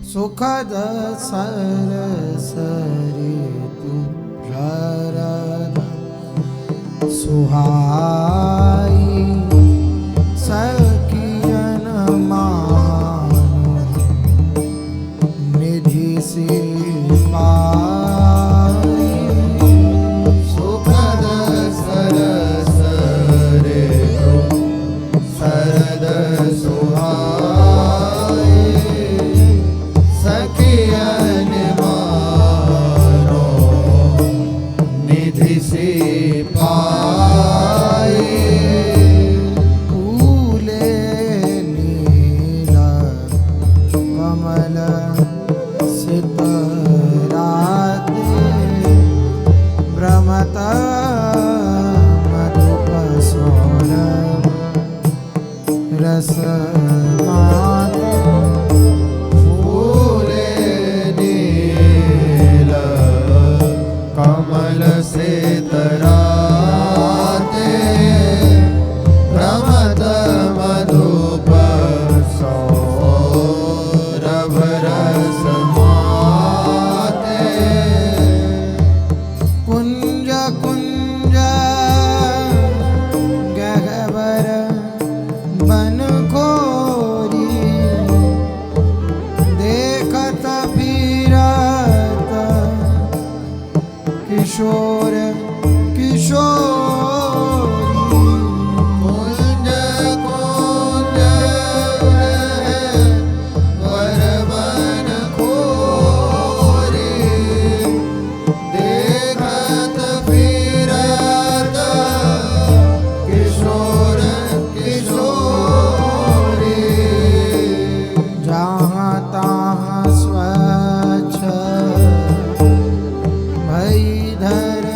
सुखद सरस ऋतु शरद सुहाई सखियन मानो निधि से पाई। सुखद सरस ऋतु शरद सुहाई सखियन मानो निधि से पाए। फूले नीला कमल सितराते भ्रमत मधुप सौरभ रस माते। फूले नील कमल सितराते भ्रमत मधुप सौरभ रस माते। कुंज कुंज गहवर बन खोरी देखत फिरत किशोर किशोरी। कुंज कुंज वर बन खोरी देखत फिरत किशोर किशोरी। जहाँ तहाँ स्वच्छ भई धर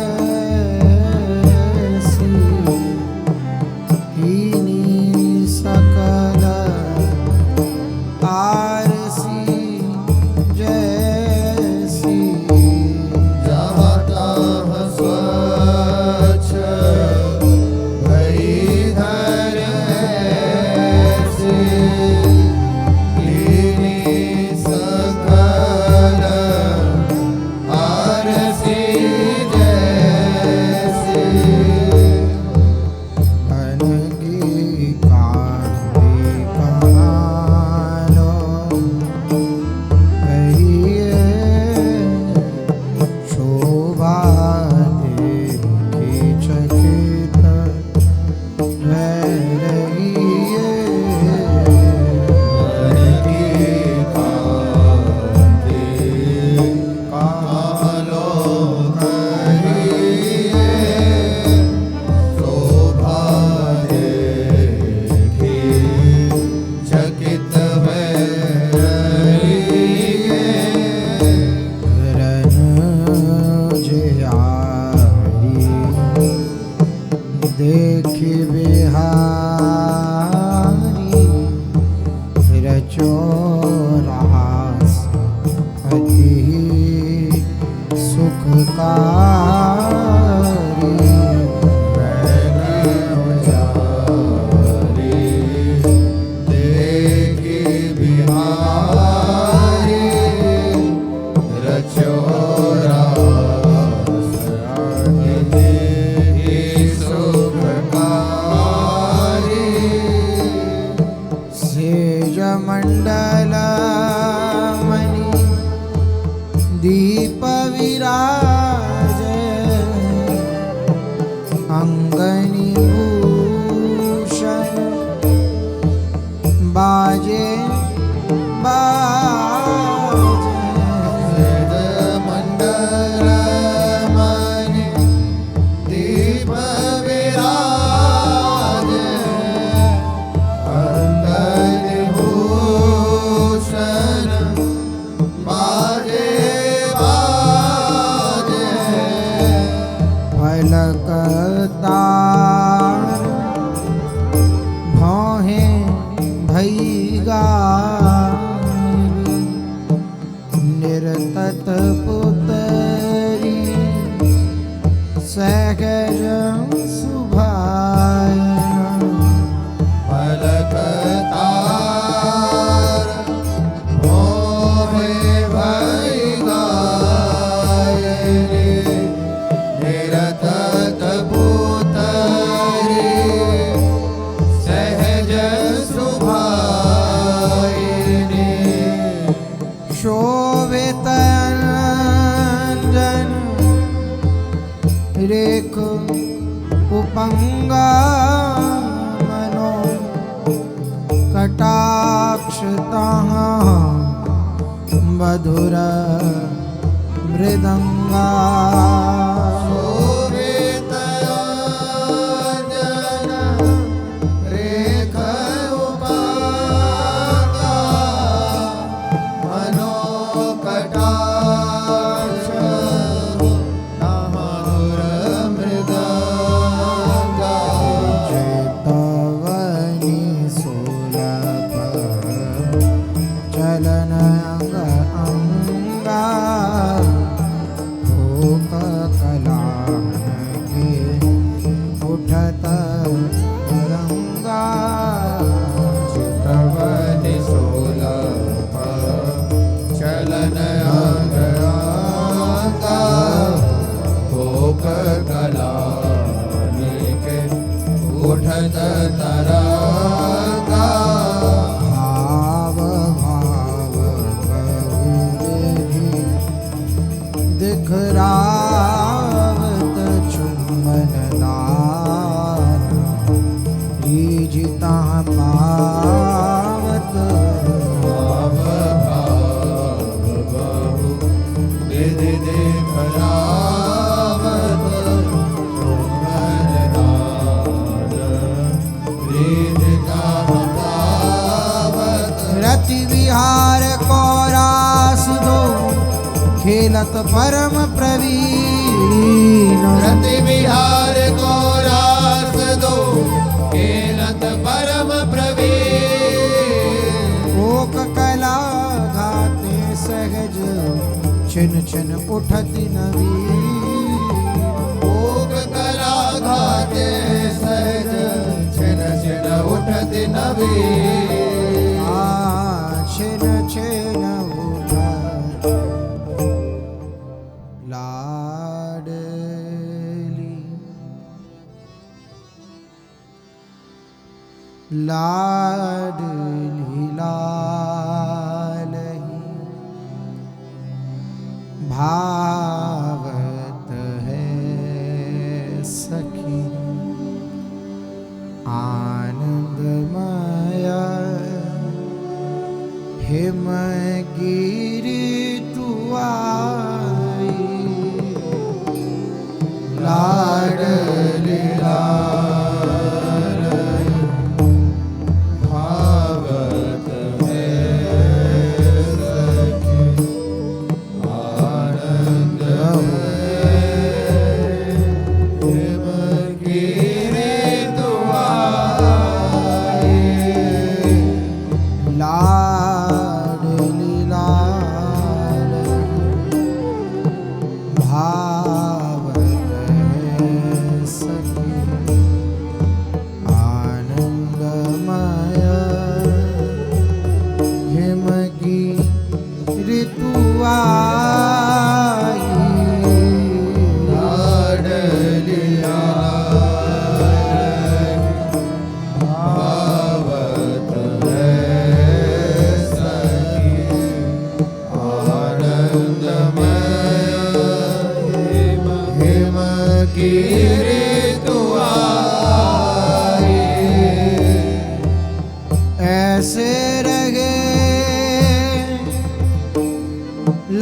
रेख उपंगा मनो कटाक्षता मधुर मृदंगा दिखरावत चुम्बन दान रीजिता पावत भाव भाव बहु विधि दिखरावत चुम्बन दान रीजिता पावत रति विहार कौरास दो खेलत परम प्रवीण रति विहार को रास दो खेलत परम प्रवीण ओक कला घाते सहज छिन छिन उठति नवीन ओक कला घाते सहज छिन छिन उठति नवीन छिन छिन लाडली लालही भावत है सखी आनंदमय हिमगिरि तू आई लाडली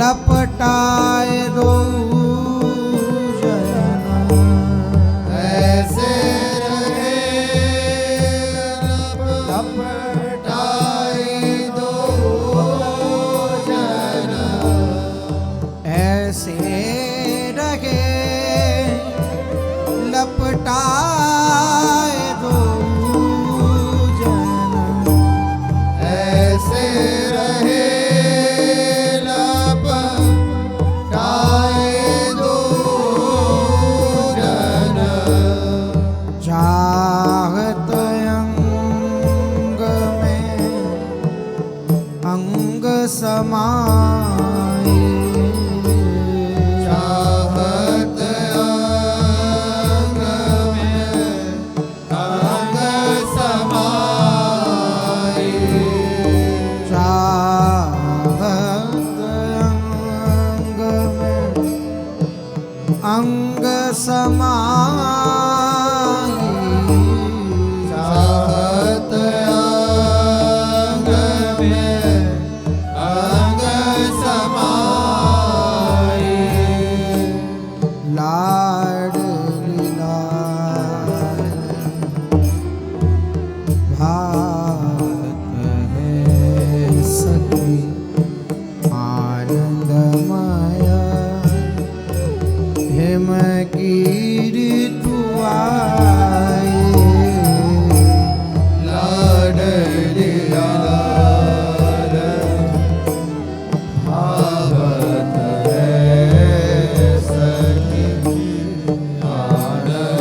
लपटाए दो जना ऐसे रहे लपटाए दो जना ऐसे रहे लपटाए दो जना ऐसे रहे चाहत अंग में अंग समाए चाहत अंग में अंग समाए चाहत अंग में अंग समाई चाहत अंग में अंग समाई लाडली लाल भात है सखी आनंदमया हिम की ऋतु आए लाडली लाल भावत है सखी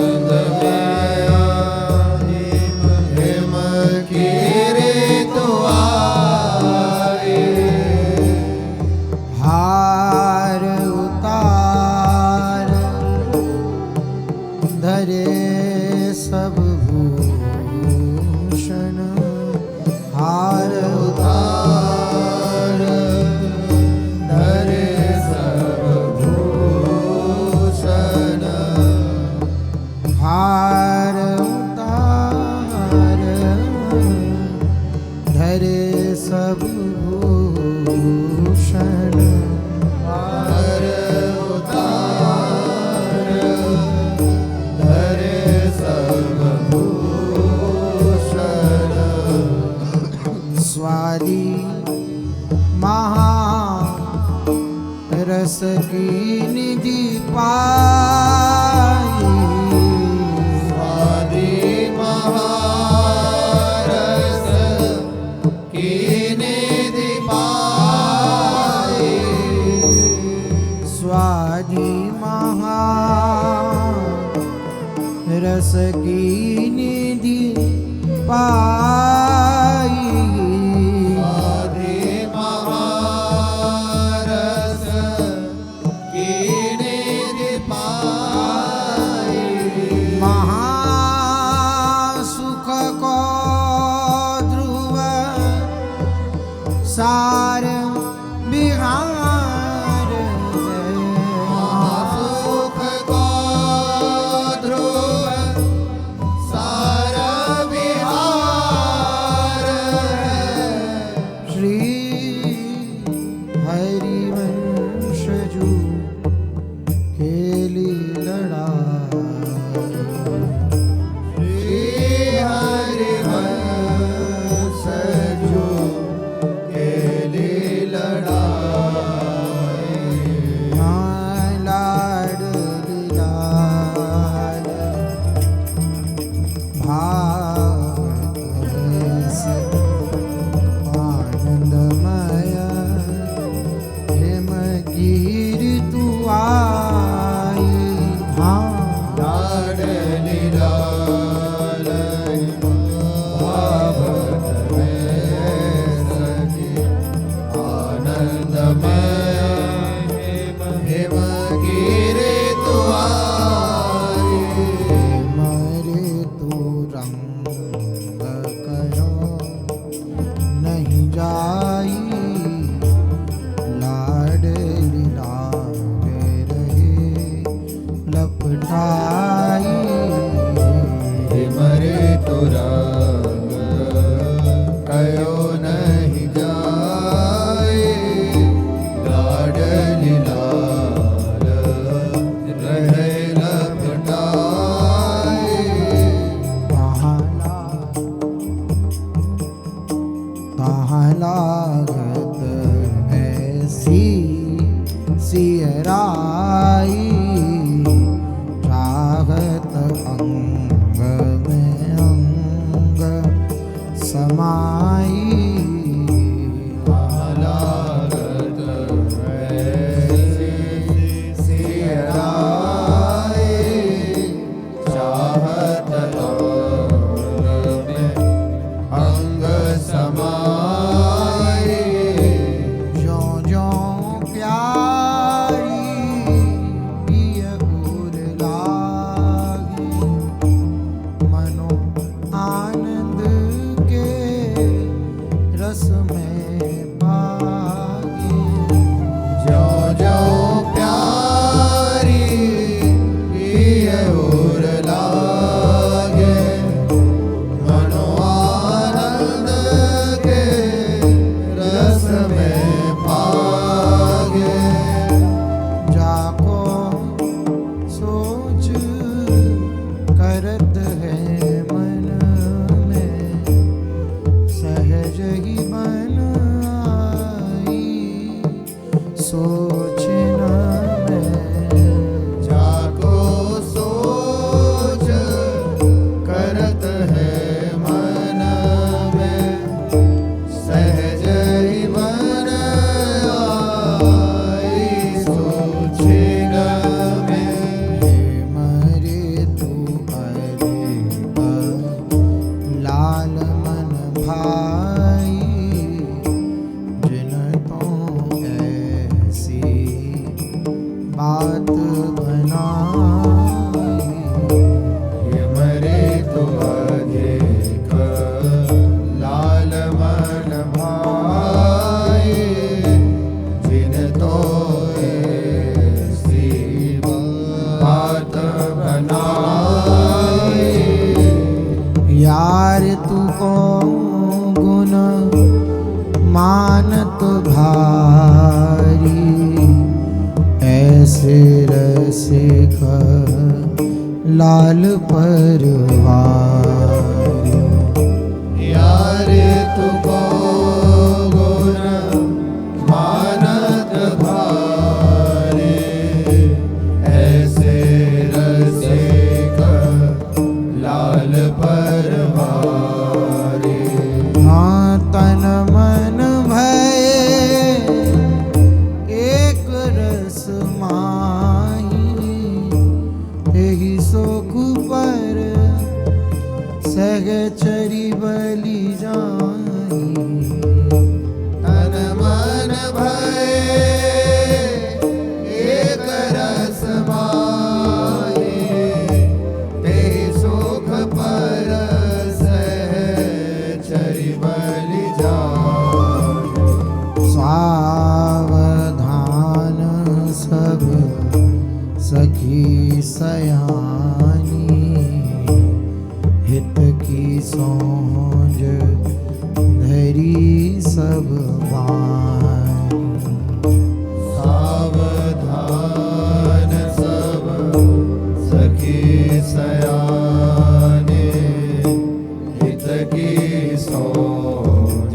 आनंदमया हिम की ऋतु आए हार उतार धरे सब भूषण हार उतार धरे सब भूषण हार उतार धरे सब भूषण हार उतार धरे सब भूषण स्वादी महा रस की निधि पाई स्वादी महारस की निधि पाई स्वादी महा रस की निधि पाई स्वादी महारस की निधि पाई महासुख को ध्रुव सार बिहार सुख को ध्रुव सारा विहार श्री हरिवंश जू खेली लड़ाई श्री हरिवंश जो खेली लड़ाई लाडली लाल भावत आनंदमय हिम की ऋतु आई लाडली लाल भावत में सखी आनंदमय हिम की ऋतु आई मरे तू रंग कहो नहीं जाई लाडली लाल रहे लपटाई मरे तो रंग कयो नहीं जाए लाडली लाल रहे लपटाए कहाँ लागत ऐसी सियराई चाहत अंग में अंग समाई लागत ऐसी सियराए चाहत अंग में अंग समाए ज्यों ज्यों प्यारी सोचिन में जाको सोच करत है मन में, सहज ही मन आई सोचिन में। हे मरे तू अधिक लाल मन भाई, जिन तो ऐसी बात बनाई। ये मरे तो अधिक लाल मन भाई, जिन तो ऐसी बात बनाई। यार तू को गुण मानत भारी, ऐसे रसिक लाल परवारी। यार तुको गुण मानत भारे, ऐसे रसिक लाल परवारे। हाँ तन मन भय एक रस माही, यही सुख पर सहचरी बलि जाई। तन मन भय एक रस माही, ते सुख पर सहचरि बलि जाई। सावधान सब सखी सयानी, हित की सोज धरी सब वाणी। सावधान सब सखी सयाने, हित की सोच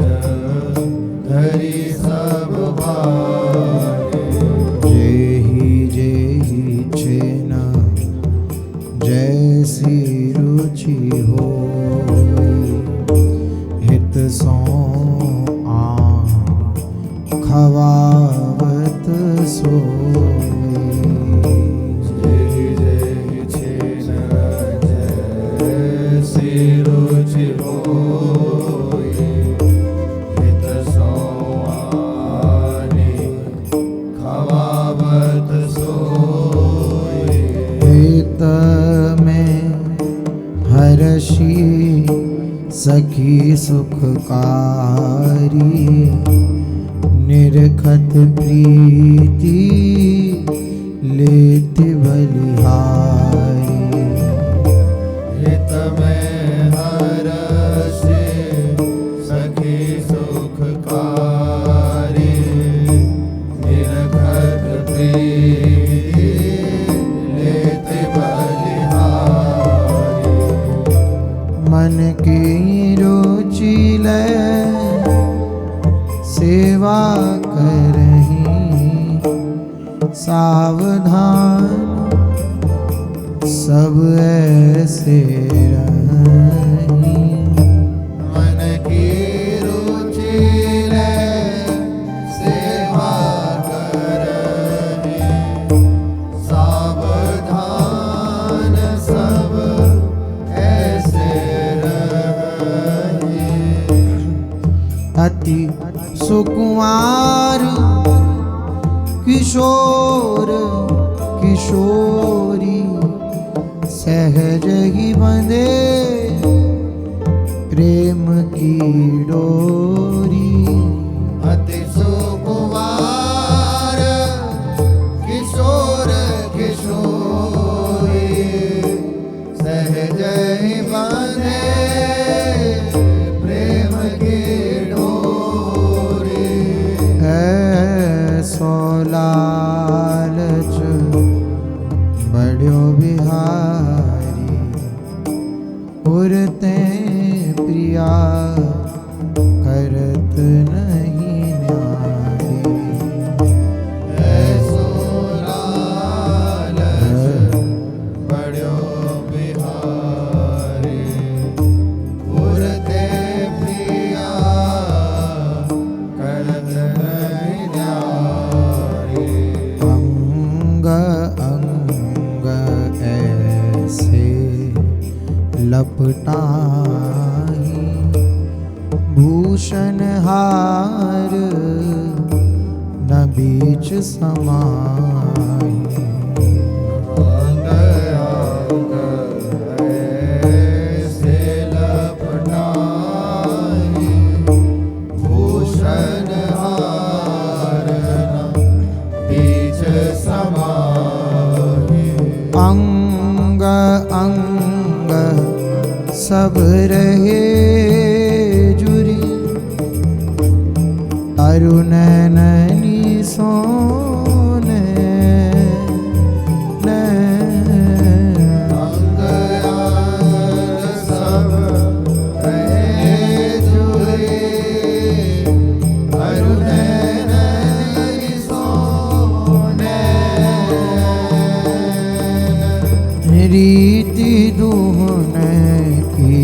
धरी सब वाणी। जेहि छेन जैसी रुचि होई, हित सो खवावत सोई। जेहि जेहि छेन जैसी रुचि होई, हित सो आने खवावत सोई। हित में हर्षि सखी सुखकारी, निरखत प्रीति लेत बलिहारी। हित में हर्षि सखी सुखकारी, निरखत प्रीति लेते बलिहारी। मन की रुचि ले सेवा करही, सावधान सब ऐसे रही। मन की रुचि ले सेवा करही, सावधान सब ऐसे रही। अति सुकुमार किशोर किशोरी, सहज ही बंधे प्रेम की डोरी। अति सुकुमार किशोर किशोरी, सहज ही बंधे प्रेम की डोरी। ऐसो लालच बड़ो बिहारी, उरते प्रिया कर लपटाही भूषण हार न बीच समाई ऐसे लपटाई भूषण हार बीच समाई अंग अंग सब रहे जुरी अरुण नैनी सोने अंग अंग सब रहे जुरे अरुण नैनी सोने रीति दुहन की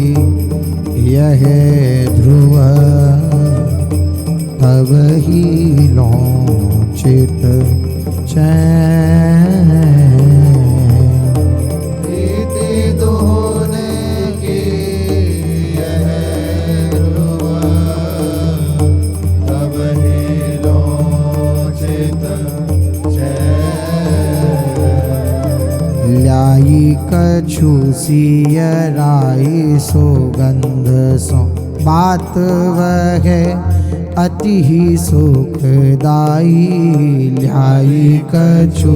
यह ध्रुव तब ही लौचित चैन प्रीति दोने की यह ध्रुव तब ही लोचित चैन लाई कछु सियराई सौगंध सो बात वह अति ही सुखदाई लाई कछु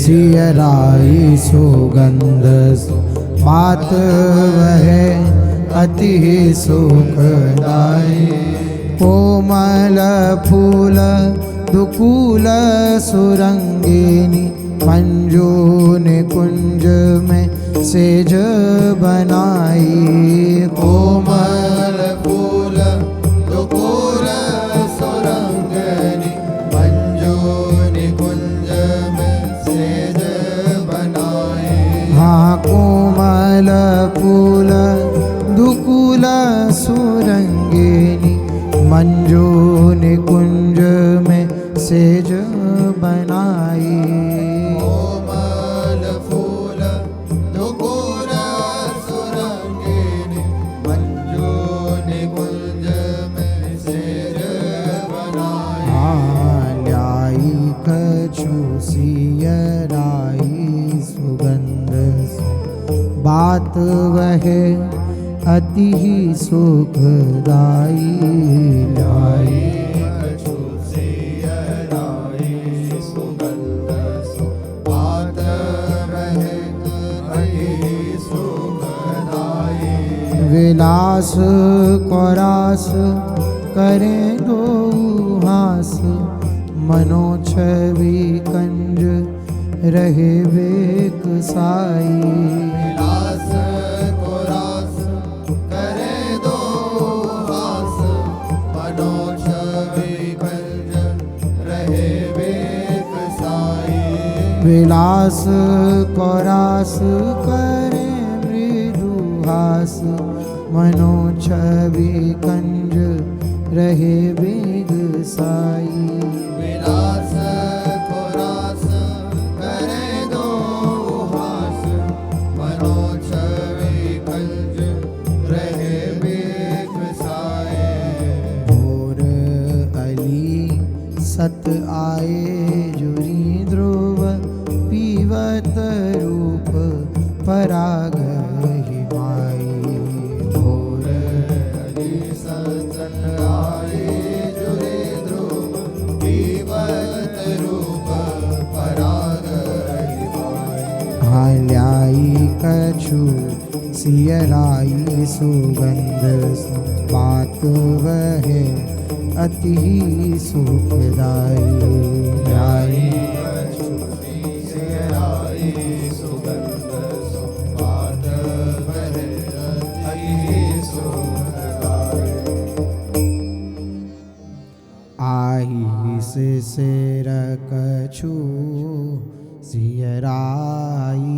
सियराई सौगंध सो बात वह अति ही सुखदाई कोमल फूल दुकूल सुरंगिनी मंजू निकुंज में सेज बनाई कोमल फूल दुकूल सुरंगनी मंजू निकुंज में सेज बनाए हाँ कोमल फूल दुकूल सुरंगिनी मंजू निकुंज में सेज बनाई कोमल फूल दुकूल सुरंगनी मंजू निकुंज में सेज बनाए लाई कछु सियराई सुगंध बात वह अति ही सुखदाई लाई कछु सियराई सुगंध बात वह अति सुखदाई विलास कोरास करें दो हास मनो छवि कंज रहे वेक साई विलास को रास करे दो हास मनो छवि कंज रहे वेक साई विलास कोरास करे मृदु हास मनो छवि कंज रहे वेग साई विलास को रास करे दो हास मनो छवि कंज रहे वेक साए भोर अली सत आए जुरी ध्रुव पीवत रूप पराग हिमाई भोर हरि सत्संग आए जुरे ध्रुव पीवत रूप पराग हिमाए लाई कछु सियराई सुगंध बात वह अति सुखदाई लाई कछु सियराई सुगंध बात वह अति सुखदाई आई से सिर कछु सियराई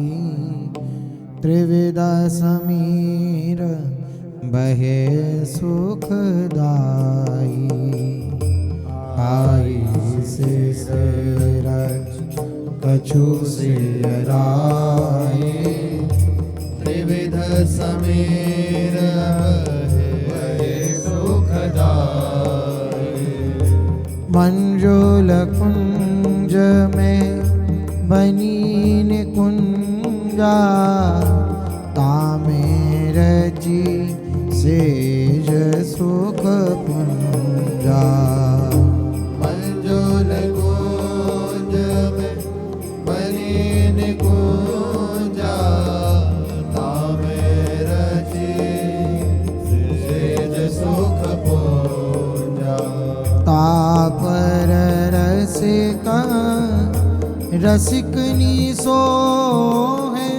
त्रिविध समीर बहे सुखदाई आई से सिर कछु सियराई त्रिविध समीर बहे सुखदाई। मंजुल कुंज में बनी निकुंजा तामेर जी सेज सुख पुंजा। मंजुल कुंज में बनी निकुंजा तामेर जी सेज सुख पुंजा। तापर रसिका रसिकनी सो है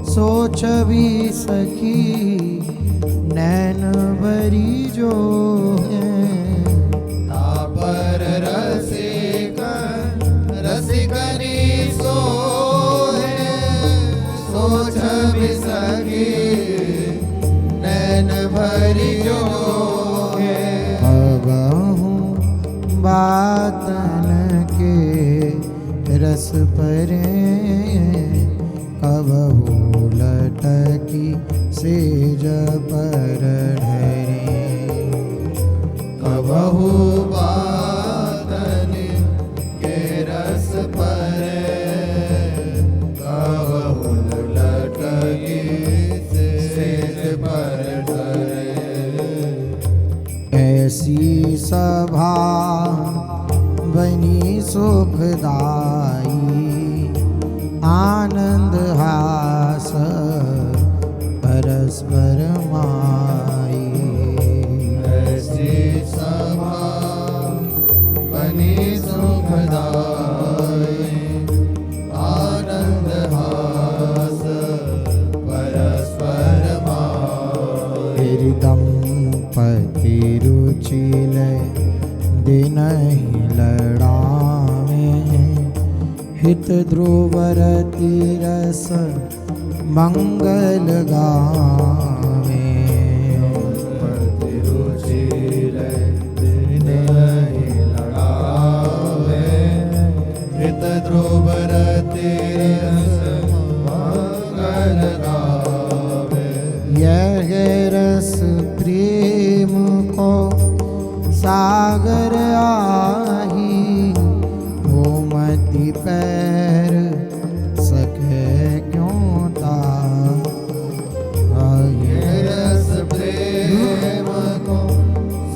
सोच भी सखी नैन भरी जो है। तापर रसिका रसिकनी सो है सोच भी सखी नैन भरी जो है। अब हूँ बातन के रस परे कबहू लटकी सेज पर ढरे। कबहू बातन के रस पर कबहू लटकी सेज पर धरे। ऐसी सभा बनी सुखदाई आनंद हास परस्पर माई। ऐसी सभा बनी सुखदाई आनंद हास परस्पर माई। दंपति रुचि लय दिन ही लड़ावे हित ध्रुव रति रस मंगल गावे। रुचि दिन ही लड़ावे हित ध्रुव रति रस मंगल गावे। यह रस प्रेम को सागर आही वो मति पैर सके क्यों ता। ये रस प्रेम को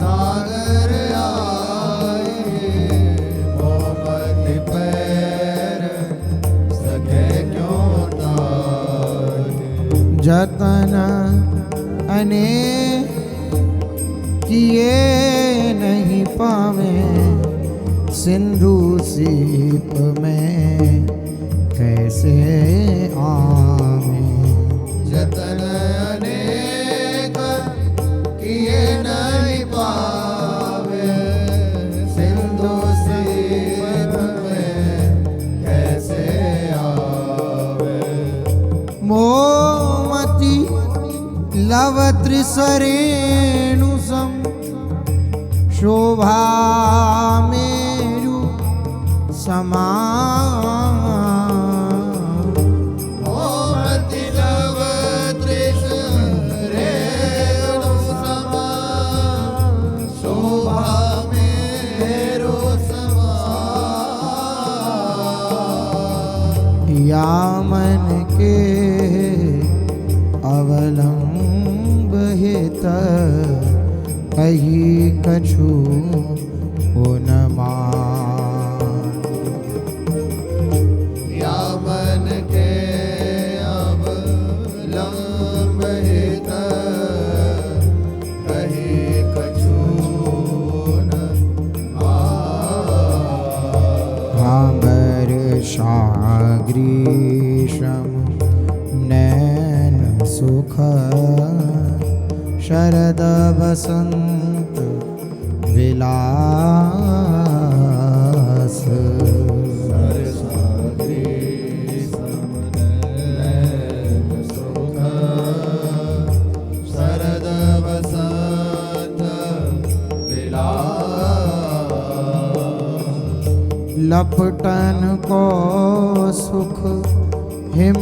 सागर आए मोहब्बत पैर सके क्यों ताए। जतन अनेक किए नहीं पावे सिंधु सीप में कैसे आवे। जतन अनेक किए नहीं पावे सिंधु सीप में कैसे आवे। मोमती लव त्रिसरेणु सम शोभा मेरु समान। मोमति लव त्रिसरेणु समान शोभा मेरु समान। या मन के अवलंब हित कही कछु पुन मान। या मन के अवलंब हित कही कछु न भांगर साग्रीशम नैन सुख शरद बसंत विलास। शरद बसंत विलास। लपटन को सुख हिम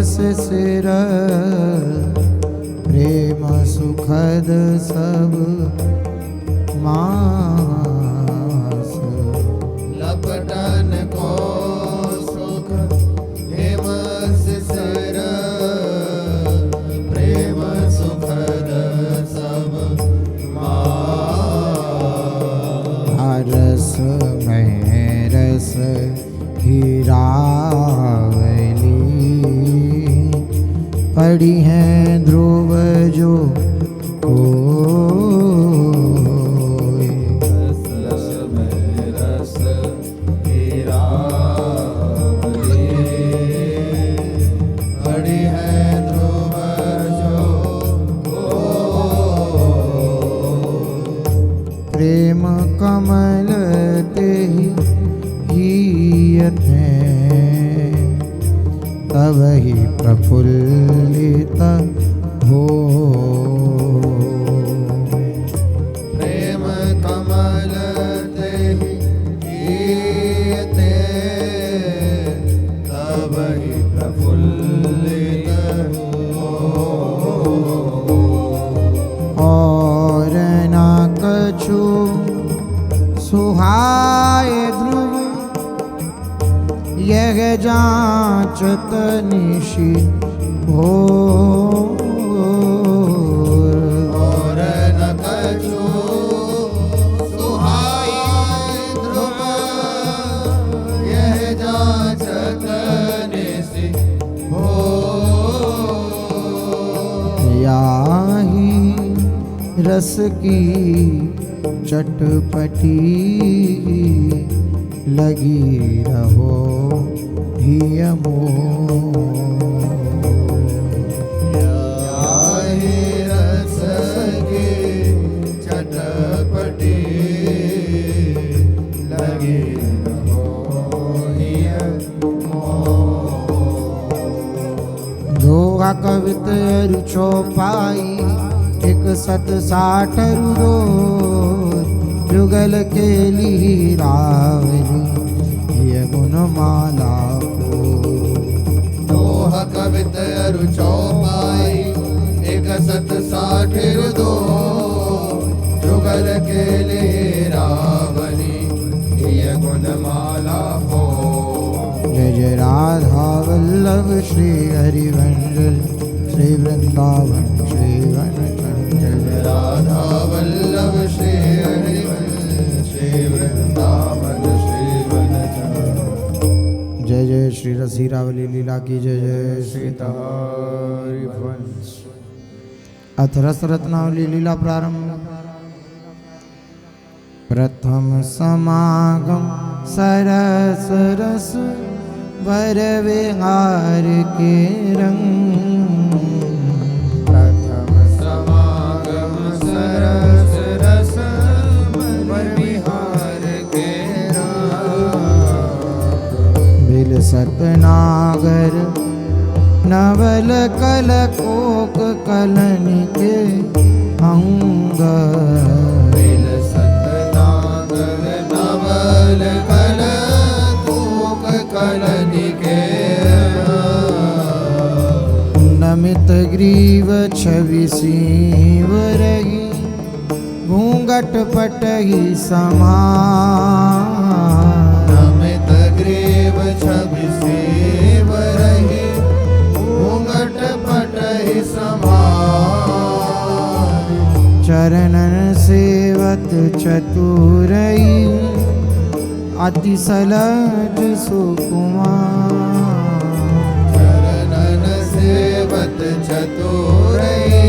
शिशिर प्रेम सुखद सब मास। लपटन को सुख हिम शिशिर प्रेम सुखद सब रस में रस हीरावली पड़ी हैं ध्रुव जो कोई। रस में रस हीरावली पड़ी है ध्रुव जो कोई। प्रेम कमल ते हीयते तब ही प्रफुल्लित हो। प्रेम कमल ते हीयते तब ही प्रफुल्लित हो। और न कछु सुहाय ध्रुव यह जांचत निशि हो। और न कछु सुहाय ध्रुव यह जांचत निशि हो। याही रस की चटपटी लगी रहो धिय याही रस की चटपटी लगी रहो धिय दोहा कवित रुचो पाई एक सत साठ रुदो जुगल के ली रावली ये गुण माला को। दोह कवित रुचो पाई एक सत साठ रुदो जुगल के लिए रावली ये गुण माला हो। जय जय राधा वल्लभ श्री हरिवंशल श्री वृंदावन श्री वनचंचल। राधा वल्लभ श्री हरिवंश श्री वृंदावन श्री वनचंचल। जय जय श्री रसी रावली लीला की जय जय श्री हरिवंश। अथ रस रत्नावली लीला प्रारंभ। प्रथम समागम सरस रस वर विहार के रंग। प्रथम समागम सरस रस वर विहार के रंग। बिल सतनागर नवल कल कोक कलनि के अंग। बिल सतनागर नवल कल कोक कलनि के नमित ग्रीव छवि सीव रही घूंघट पटही समान। नमित ग्रीव छवि सेव रही घूंघट पटहि समान। चरणन सेवत चतुरई अति सलज सुकुमार। चरणन सेवत चतुरई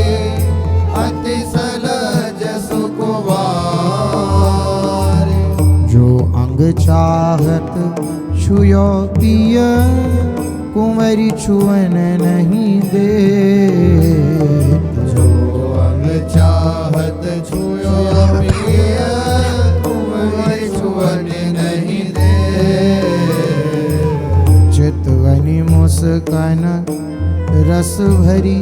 अति सलज सुकुमार। जो अंग चाहत छुयो पिय कुंवरी छुअन नहीं दे। जो अंग चाहत छुयो पिय कुंवरी छुअन नहीं दे। चितवनी मुस्कान रस भरी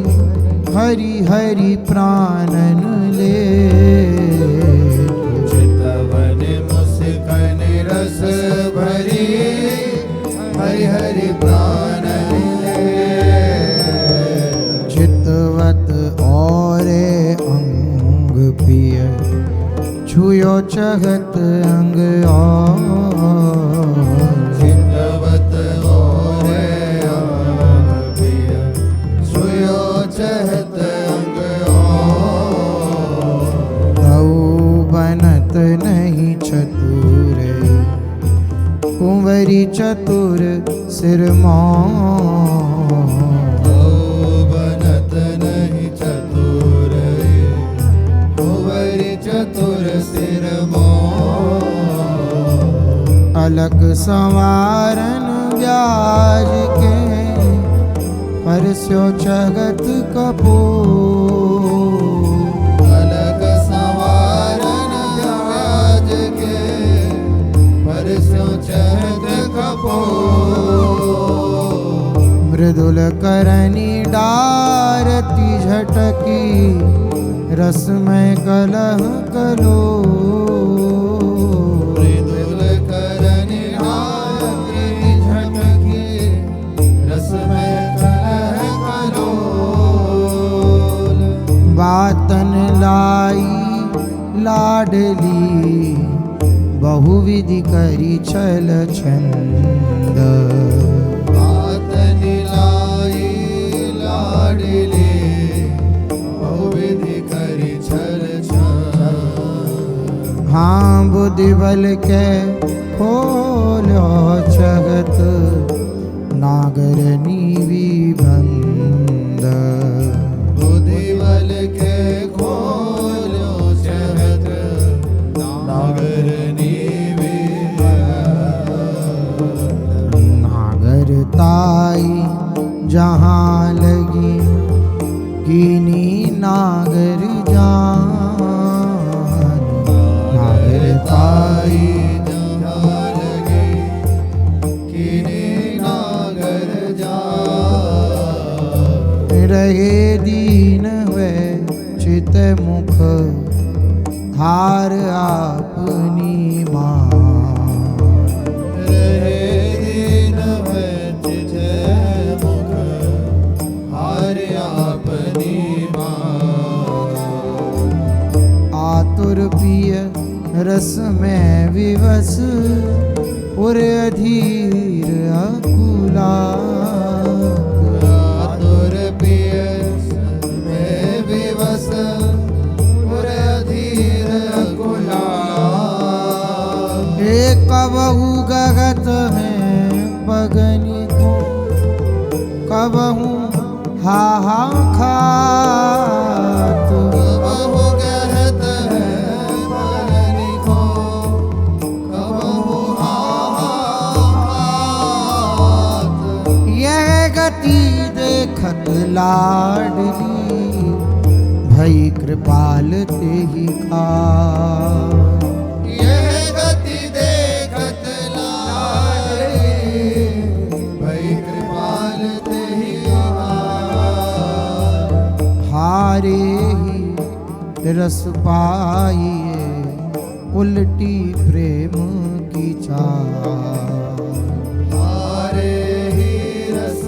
हरि हरि प्राणन ले। चितवन मुस्कान रस भरी हरि हरि प्राण ले। छुयो चहत अंग और चितवत और प्रिय छुयो चहत अंग और तऊ बनत नहीं चतुर कुंवरी चतुर सिरमौर बनत नहीं चतुर कुंवरी चतुर सिरमौर अलग संवारन व्याज के परस्यो जगत कपूर अलग संवारन व्याज के परस्यो जगत कपूर मृदुल करनी डारती झटकी रसमय कलह कलो मृदुल करनी डारती झटकी रसमय कलह कलोल बातन लाई लाडली बहुविधि करी छल छंद बातन लाई लाडली बहुविधि करी छल छंद हाँ बुद्धि बल के खोलो जगत नागर नीवी बंद बुद्धि बल के खोलो जगत नागर नीवी नागर ताई जहाँ लगी कीनी नागर जान नागर ताई जहाँ लगे किने नागर जा रहे दीन वे चित मुख हार आपनी माँ रहे दीन व्यथित मुख हार अपनी माँ आतुर पिय रस में विवश उर अधीर अकुला आतुर पियस में विवस पुर अधीर कुला एक कबहू गगत है पगनी को कबहू हा हा खात बहु गहत है पानी को कबहु हाथ यह गति देखत लाडली भई कृपाल ते ही का यह गति देखत लाडली भई कृपाल तेहि हारे ही रस पाइए उल्टी प्रेम की चाल हारे ही रस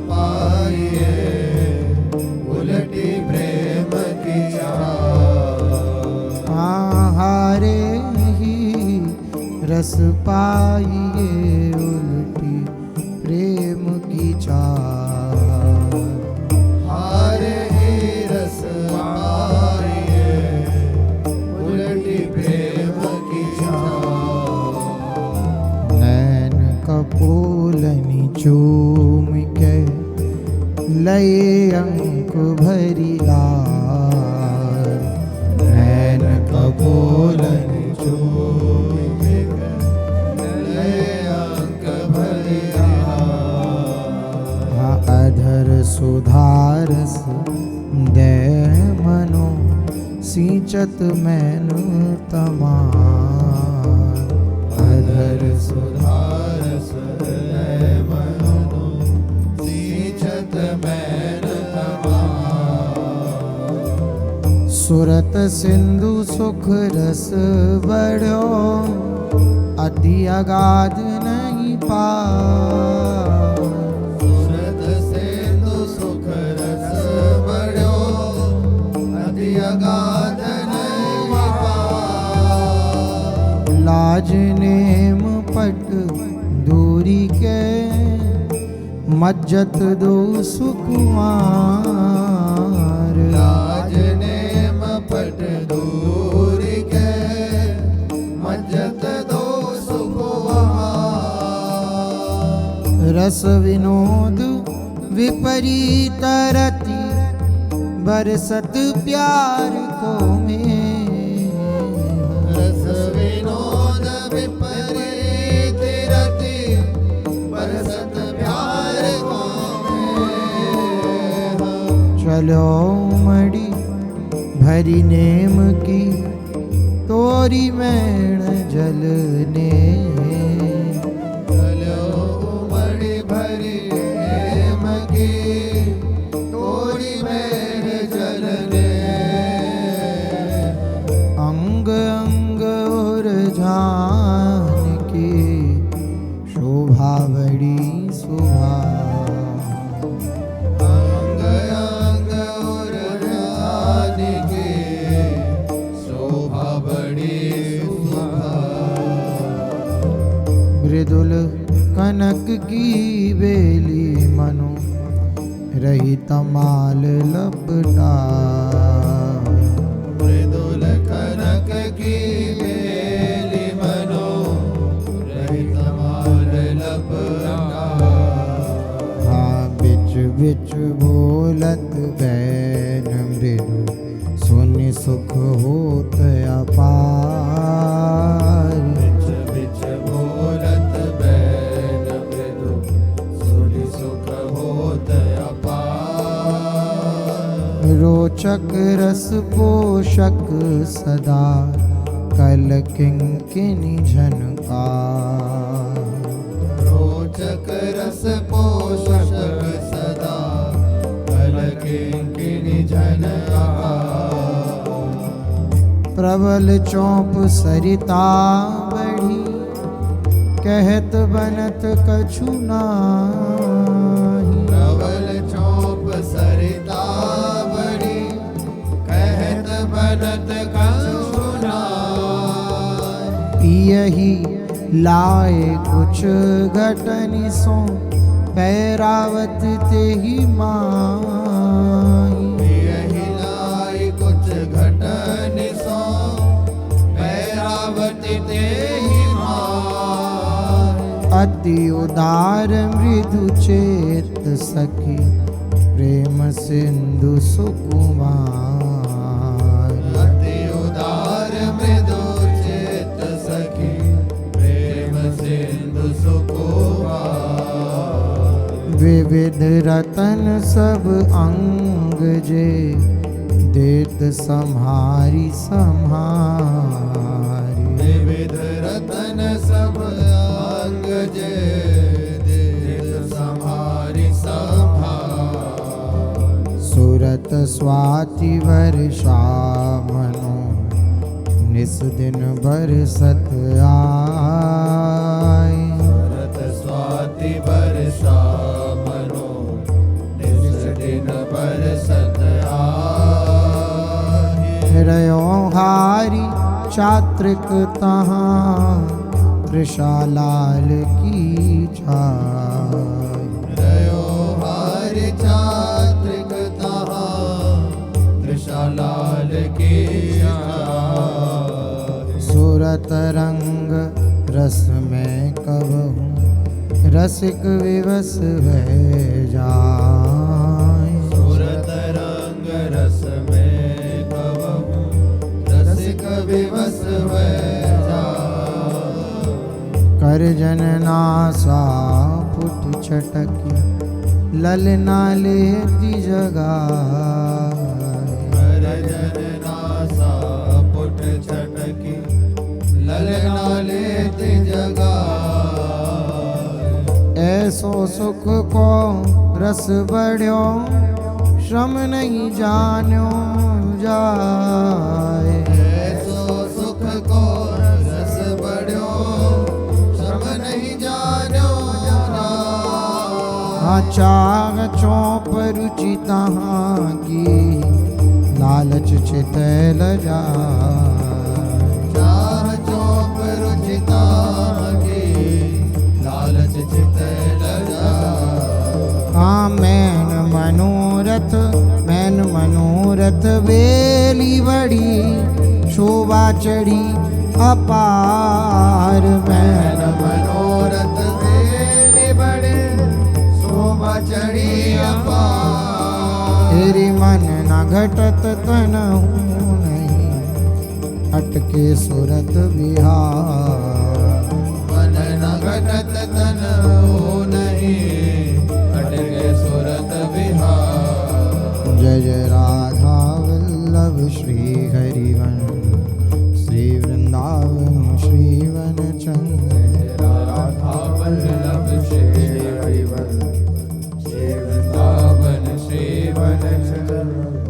पाइए उलटी प्रेम की चाह हारे ही रस पाइए उल्टी प्रेम की चाल हारे ही रस पाइए उलटी प्रेम की चाह नैन कपोलनि चूम के लये अंक भरी लार नैन कपोलनि अधर सुधारस दे मनो सिंचत मैन तमार अधर सुधारस मनो सींचत मैन तमाम सुरत सिंधु सुख रस बढ़ो अति अगाध नहीं पार सूरत सिंधु सुख रस बढ़ो अति अगाध नहीं पार दूरी के मज्जत दो सुकुमार। लाज नेम पट दूर के मज्जत दो सुकुमार। रस विनोद विपरीत रति बरसत प्यार को में। रस विनोद विपरीत रति बरसत प्यार को में। चलो मड़ी भरी नेम की तोरी मैण जलने। चलो उमड़ी भरी नेम की तोरी मैण जलने। अंग अंग और जान की शोभा बड़ी शोभा। अंग अंग और जान की शोभा बड़ी शोभा। मृदुल कनक की बेली मनो रही तमाल लपटा। मृदुल कनक की बेली मनो रहित माल लपटा। हाँ बिच बिच बोलत बैन मृदु सुनि सुख होत अपार। बिच बिच बोलत बैन मृदु सुनि सुख होत अपार। रोचक रस पोषक सदा कल किंकिनी झनकार। रोचक रस पोषक सदा कल किंकिनी झनकार। प्रबल चौप सरिता बढ़ी कहत बनत कछु नाही। प्रबल चौप सरिता बड़ी कहत बनत कछु नाहि। यही लाए कुछ घटनि सो पैरावत ते ही माही। यही लाई कुछ घटन सो पैरावती ते ही माहि। अति उदार मृदु चेत सखी प्रेम सिंधु सुकुमार। अति उदार मृदु चेत सखी प्रेम सिंधु सुकुमार। विविध रतन सब अंग जे देत सम्हारी सम्हारी। विविध रतन सब अंग जे देत सम्हारी सम्हार। सुरत स्वाति वर्षा मनो निस दिन बरसत आय। रत स्वाति वर्षा मनो निस दिन बरसत आहि। रयो हारी चात्रिक तहाँ त्रिशालाल की छाय। रयो हारि चात्रिक तहाँ त्रिशालाल की छाय। सुरत रंग रस में कबहूँ रसिक विवश वह जाय। सुरत रंग रस में कबहूँ रसिक विवश वह जाय। कर जननासा पुट छटकी ललना लेती जगाय। कर जननासा पुट छटकी ललना लेते जगाय। ऐसो सुख को रस बढ़्यो श्रम नहीं जान्यो जाय। ऐसो सुख को रस बढ़्यो श्रम नहीं जान्यो जाय। चाह चौप रुचि तहाँ की लालच चितैल जाय। चाह चौप रुचिता की लालच मनोरथ बेली बड़ी शोभा चढ़ी अपार मैन मैं मनोरथ बेली बड़े शोभा चढ़ी अपार तेरी मन न घटत तन हूँ नहीं अटके सुरत विहार मन न घटत तन हो नहीं अटके सुरत विहार जय जय राधा वल्लभ श्री हरिवन श्री वृंदावन श्री वन चंद्र राधा वल्लभ श्री हरिवल्लभ श्री वृंदावन श्री वनचंद्र